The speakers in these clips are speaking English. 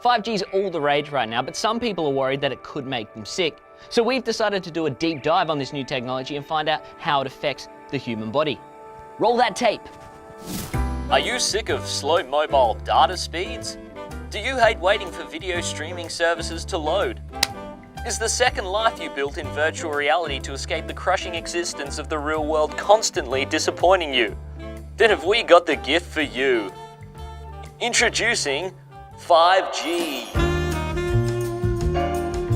5G is all the rage right now, but some people are worried that it could make them sick. So we've decided to do a deep dive on this new technology and find out how it affects the human body. Roll that tape. Are you sick of slow mobile data speeds? Do you hate waiting for video streaming services to load? Is the second life you built in virtual reality to escape the crushing existence of the real world constantly disappointing you? Then have we got the gift for you. Introducing 5G.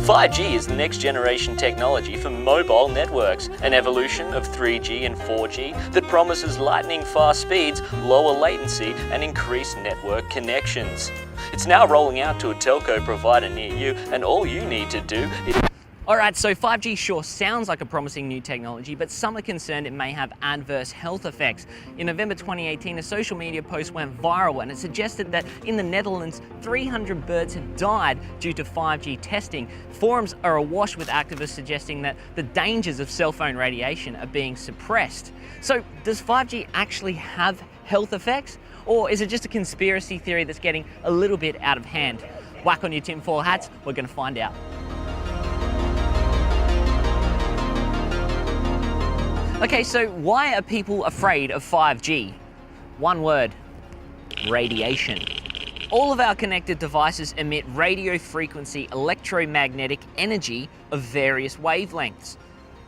5G is the next generation technology for mobile networks, an evolution of 3G and 4G that promises lightning fast speeds, lower latency and increased network connections. It's now rolling out to a telco provider near you, and all you need to do is... Alright, so 5G sure sounds like a promising new technology, but some are concerned it may have adverse health effects. In November 2018, a social media post went viral and it suggested that in the Netherlands, 300 birds have died due to 5G testing. Forums are awash with activists suggesting that the dangers of cell phone radiation are being suppressed. So, does 5G actually have health effects? Or is it just a conspiracy theory that's getting a little bit out of hand? Whack on your tinfoil hats, we're going to find out. Okay, so why are people afraid of 5G? One word: radiation. All of our connected devices emit radio frequency electromagnetic energy of various wavelengths.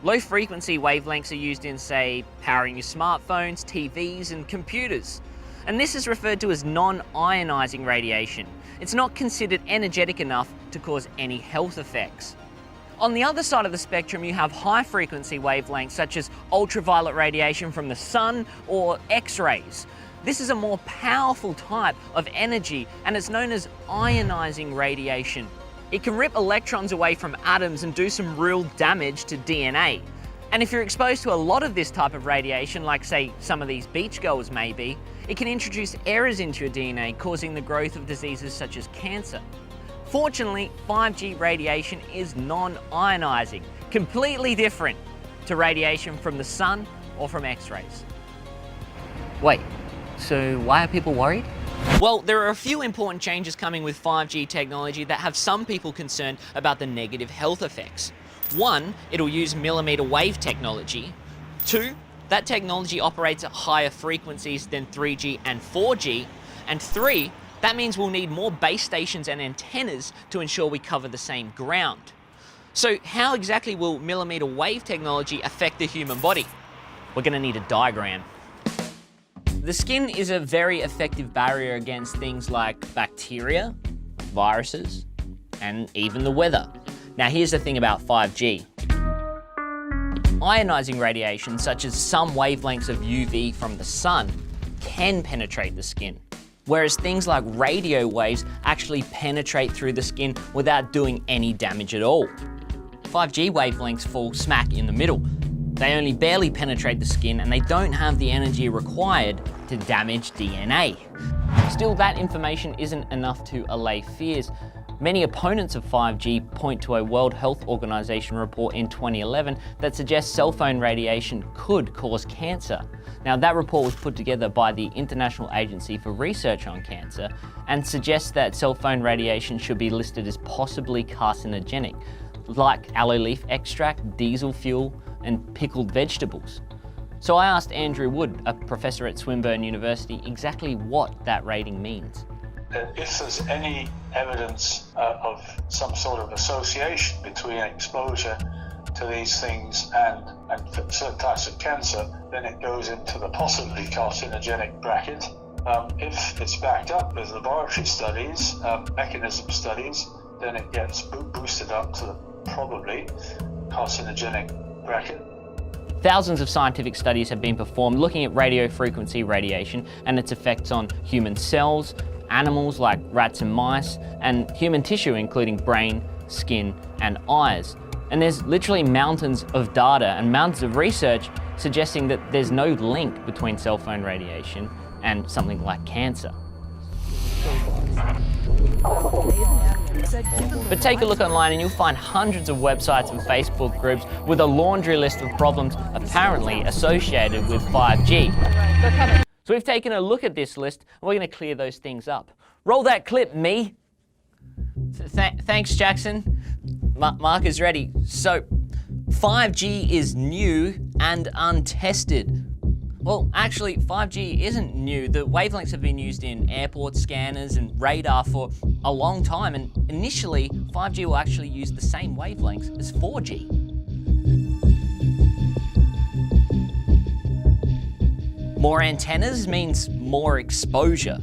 Low frequency wavelengths are used in, say, powering your smartphones, TVs, and computers. And this is referred to as non-ionizing radiation. It's not considered energetic enough to cause any health effects. On the other side of the spectrum, you have high-frequency wavelengths such as ultraviolet radiation from the sun or X-rays. This is a more powerful type of energy and it's known as ionizing radiation. It can rip electrons away from atoms and do some real damage to DNA. And if you're exposed to a lot of this type of radiation, like say some of these beachgoers may be, it can introduce errors into your DNA, causing the growth of diseases such as cancer. Fortunately, 5G radiation is non-ionizing, completely different to radiation from the sun or from X-rays. Wait, so why are people worried? Well, there are a few important changes coming with 5G technology that have some people concerned about the negative health effects. One, it'll use millimeter wave technology. Two, that technology operates at higher frequencies than 3G and 4G. And three, that means we'll need more base stations and antennas to ensure we cover the same ground. So how exactly will millimeter wave technology affect the human body? We're going to need a diagram. The skin is a very effective barrier against things like bacteria, viruses, and even the weather. Now here's the thing about 5G. Ionizing radiation, such as some wavelengths of UV from the sun, can penetrate the skin. Whereas things like radio waves actually penetrate through the skin without doing any damage at all. 5G wavelengths fall smack in the middle. They only barely penetrate the skin and they don't have the energy required to damage DNA. Still, that information isn't enough to allay fears. Many opponents of 5G point to a World Health Organization report in 2011 that suggests cell phone radiation could cause cancer. Now, that report was put together by the International Agency for Research on Cancer and suggests that cell phone radiation should be listed as possibly carcinogenic, like aloe leaf extract, diesel fuel, and pickled vegetables. So I asked Andrew Wood, a professor at Swinburne University, exactly what that rating means. If there's any evidence of some sort of association between exposure to these things and certain types of cancer, then it goes into the possibly carcinogenic bracket. If it's backed up with laboratory studies, mechanism studies, then it gets boosted up to the probably carcinogenic bracket. Thousands of scientific studies have been performed looking at radio frequency radiation and its effects on human cells, animals like rats and mice, and human tissue including brain, skin, and eyes. And there's literally mountains of data and mountains of research suggesting that there's no link between cell phone radiation and something like cancer. But take a look online and you'll find hundreds of websites and Facebook groups with a laundry list of problems apparently associated with 5G. So we've taken a look at this list and we're going to clear those things up. Roll that clip, me. Thanks, Jackson. Mark is ready. So, 5G is new and untested. Well, actually, 5G isn't new. The wavelengths have been used in airport scanners and radar for a long time, and initially, 5G will actually use the same wavelengths as 4G. More antennas means more exposure.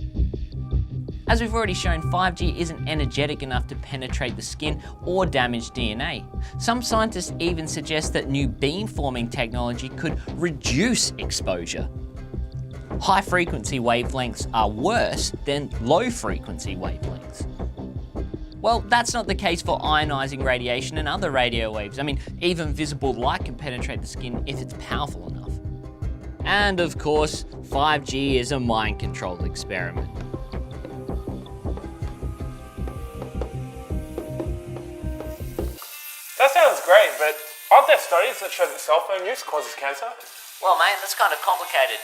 As we've already shown, 5G isn't energetic enough to penetrate the skin or damage DNA. Some scientists even suggest that new beamforming technology could reduce exposure. High-frequency wavelengths are worse than low-frequency wavelengths. Well, that's not the case for ionizing radiation and other radio waves. I mean, even visible light can penetrate the skin if it's powerful enough. And of course, 5G is a mind-controlled experiment. That sounds great, but aren't there studies that show that cell phone use causes cancer? Well, mate, that's kind of complicated.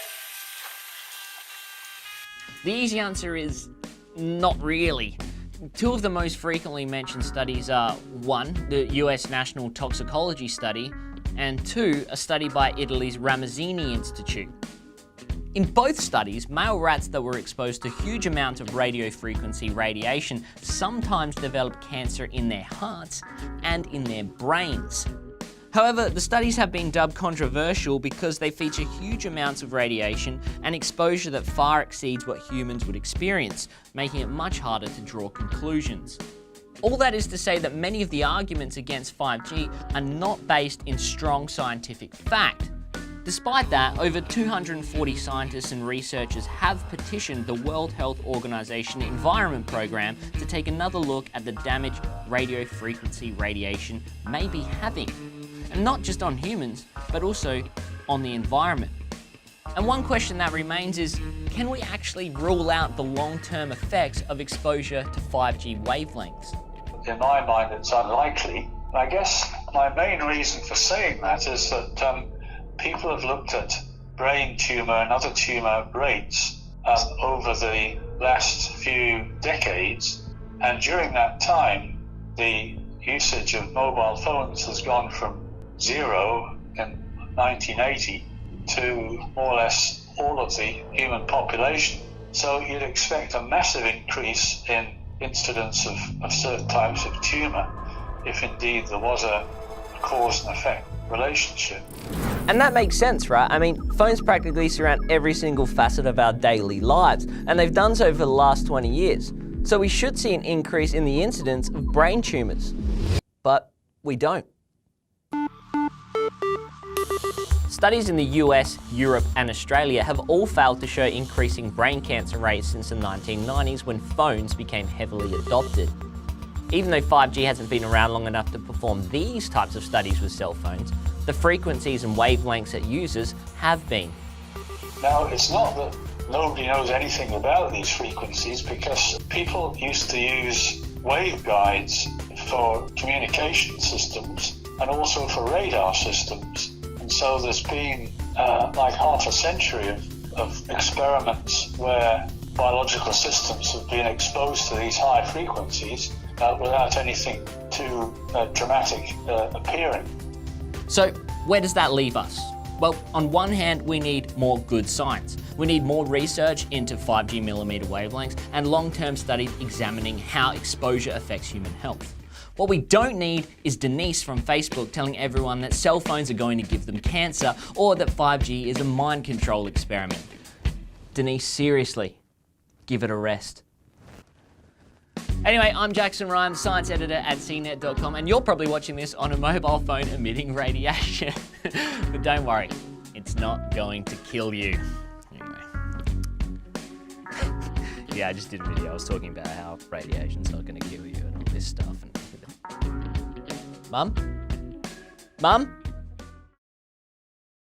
The easy answer is not really. Two of the most frequently mentioned studies are 1, the US National Toxicology Study, and 2, a study by Italy's Ramazzini Institute. In both studies, male rats that were exposed to huge amounts of radio frequency radiation sometimes developed cancer in their hearts and in their brains. However, the studies have been dubbed controversial because they feature huge amounts of radiation and exposure that far exceeds what humans would experience, making it much harder to draw conclusions. All that is to say that many of the arguments against 5G are not based in strong scientific fact. Despite that, over 240 scientists and researchers have petitioned the World Health Organization Environment Program to take another look at the damage radio frequency radiation may be having. And not just on humans, but also on the environment. And one question that remains is, can we actually rule out the long-term effects of exposure to 5G wavelengths? In my mind, it's unlikely. I guess my main reason for saying that is that people have looked at brain tumour and other tumour rates over the last few decades, and during that time the usage of mobile phones has gone from 0 in 1980 to more or less all of the human population. So you'd expect a massive increase in incidence of certain types of tumour if indeed there was a cause and effect relationship. And that makes sense, right? I mean, phones practically surround every single facet of our daily lives, and they've done so for the last 20 years. So we should see an increase in the incidence of brain tumours. But we don't. Studies in the US, Europe and Australia have all failed to show increasing brain cancer rates since the 1990s when phones became heavily adopted. Even though 5G hasn't been around long enough to perform these types of studies with cell phones, the frequencies and wavelengths it uses have been. Now, it's not that nobody knows anything about these frequencies, because people used to use waveguides for communication systems and also for radar systems. And so there's been like half a century of experiments where biological systems have been exposed to these high frequencies without anything too dramatic appearing. So where does that leave us? Well, on one hand, we need more good science. We need more research into 5G millimeter wavelengths and long-term studies examining how exposure affects human health. What we don't need is Denise from Facebook telling everyone that cell phones are going to give them cancer or that 5G is a mind control experiment. Denise, seriously, give it a rest. Anyway, I'm Jackson Ryan, science editor at CNET.com, and you're probably watching this on a mobile phone emitting radiation. But don't worry, it's not going to kill you. Anyway. Yeah, I just did a video. I was talking about how radiation's not going to kill you and all this stuff. Mum? Mum?